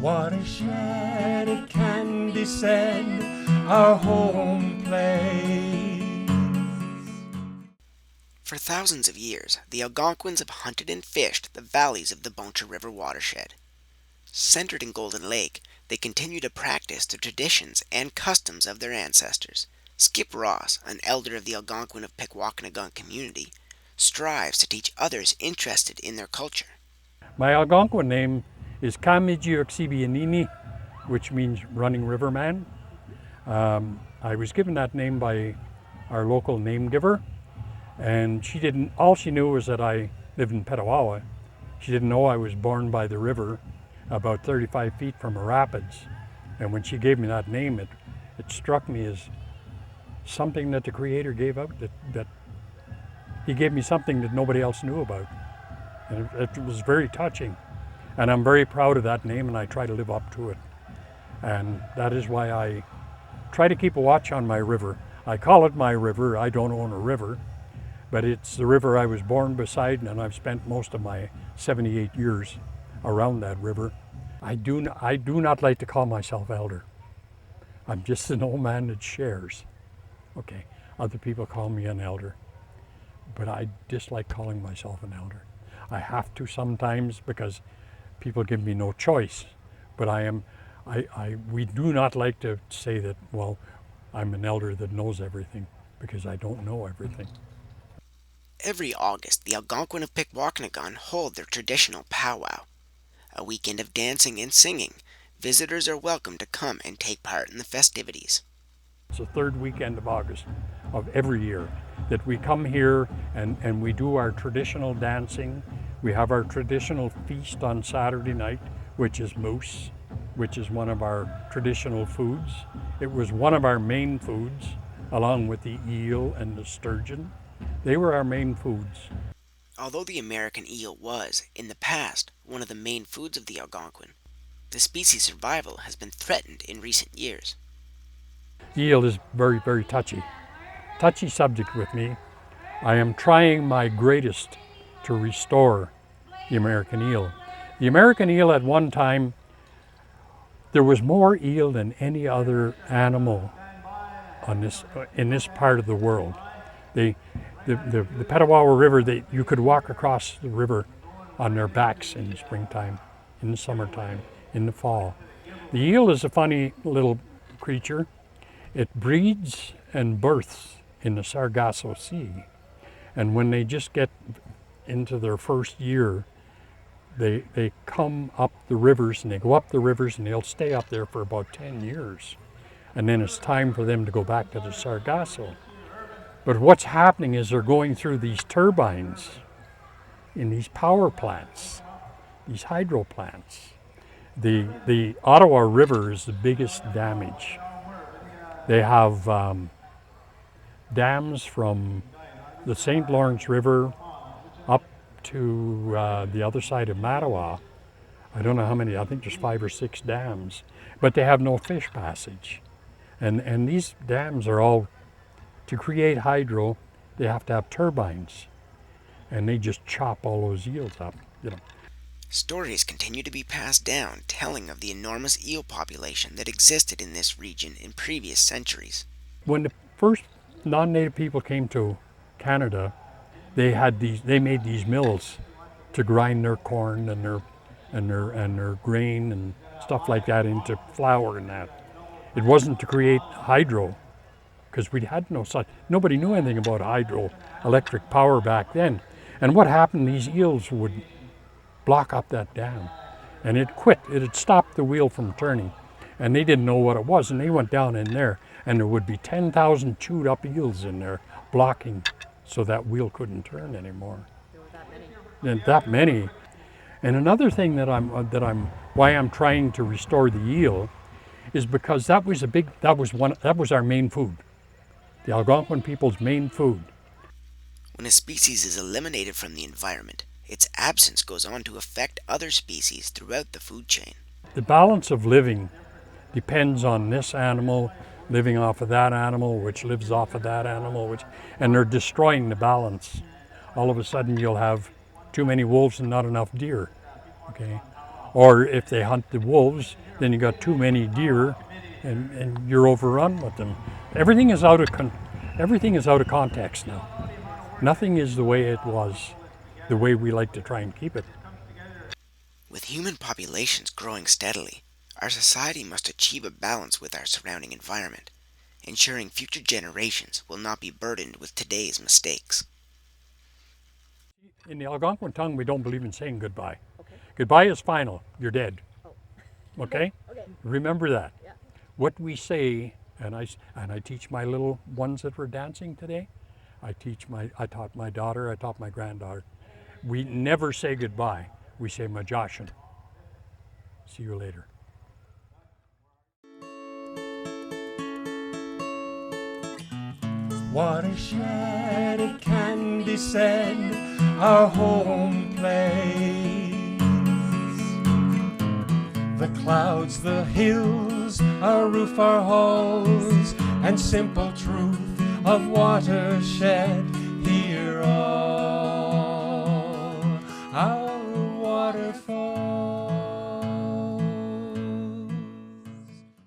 watershed, it can be said, our home place. For thousands of years, the Algonquins have hunted and fished the valleys of the Bonnechere River Watershed. Centered in Golden Lake, they continue to practice the traditions and customs of their ancestors. Skip Ross, an elder of the Algonquin of Pikwa community, strives to teach others interested in their culture. My Algonquin name is Kamijiuxibianini, which means running river man. I was given that name by our local name giver, and all she knew was that I lived in Petawawa. She didn't know I was born by the river about 35 feet from the rapids. And when she gave me that name, it struck me as something that the Creator gave out, that He gave me something that nobody else knew about. And it was very touching. And I'm very proud of that name, and I try to live up to it. And that is why I try to keep a watch on my river. I call it my river. I don't own a river, but it's the river I was born beside, and I've spent most of my 78 years around that river. I do not like to call myself elder. I'm just an old man that shares. Okay, other people call me an elder, but I dislike calling myself an elder. I have to sometimes because people give me no choice, but we do not like to say that, well, I'm an elder that knows everything, because I don't know everything. Every August, the Algonquin of Pikwa hold their traditional powwow. A weekend of dancing and singing. Visitors are welcome to come and take part in the festivities. It's the third weekend of August of every year that we come here and we do our traditional dancing. We have our traditional feast on Saturday night, which is moose, which is one of our traditional foods. It was one of our main foods, along with the eel and the sturgeon. They were our main foods. Although the American eel was, in the past, one of the main foods of the Algonquin, the species' survival has been threatened in recent years. Eel is very, very touchy subject with me. I am trying my greatest to restore the American eel. The American eel at one time, there was more eel than any other animal in this part of the world. The Petawawa River, you could walk across the river on their backs in the springtime, in the summertime, in the fall. The eel is a funny little creature. It breeds and births in the Sargasso Sea. And when they just get into their first year, they come up the rivers, and they go up the rivers, and they'll stay up there for about 10 years. And then it's time for them to go back to the Sargasso. But what's happening is they're going through these turbines in these power plants, these hydro plants. The Ottawa River is the biggest damage. They have dams from the St. Lawrence River up to the other side of Mattawa. I don't know how many, I think there's 5 or 6 dams, but they have no fish passage. And these dams are all, to create hydro, they have to have turbines, and they just chop all those eels up, Stories continue to be passed down telling of the enormous eel population that existed in this region in previous centuries. When the first non-native people came to Canada, they made these mills to grind their corn and their grain and stuff like that into flour and that. It wasn't to create hydro, because we had no such, nobody knew anything about hydroelectric power back then. And what happened, these eels would block up that dam, and it quit. It had stopped the wheel from turning, and they didn't know what it was, and they went down in there, and there would be 10,000 chewed up eels in there blocking, so that wheel couldn't turn anymore. There were that many. And that many. And another thing why I'm trying to restore the eel is because that was our main food. The Algonquin people's main food. When a species is eliminated from the environment, its absence goes on to affect other species throughout the food chain. The balance of living depends on this animal living off of that animal, which lives off of that animal, and they're destroying the balance. All of a sudden you'll have too many wolves and not enough deer, okay? Or if they hunt the wolves, then you got too many deer, and you're overrun with them. Everything is out of context now. Nothing is the way it was, the way we like to try and keep it. With human populations growing steadily, our society must achieve a balance with our surrounding environment, ensuring future generations will not be burdened with today's mistakes. In the Algonquin tongue, we don't believe in saying goodbye. Okay. Goodbye is final. You're dead. Oh. Okay? Okay. Remember that. Yeah. What we say, and I teach my little ones that were dancing today. I taught my daughter. I taught my granddaughter. We never say goodbye. We say majashin. See you later. Watershed, it can be said, our home place. The clouds, the hills, our roof, our halls, and simple truth of watershed, here all our waterfalls.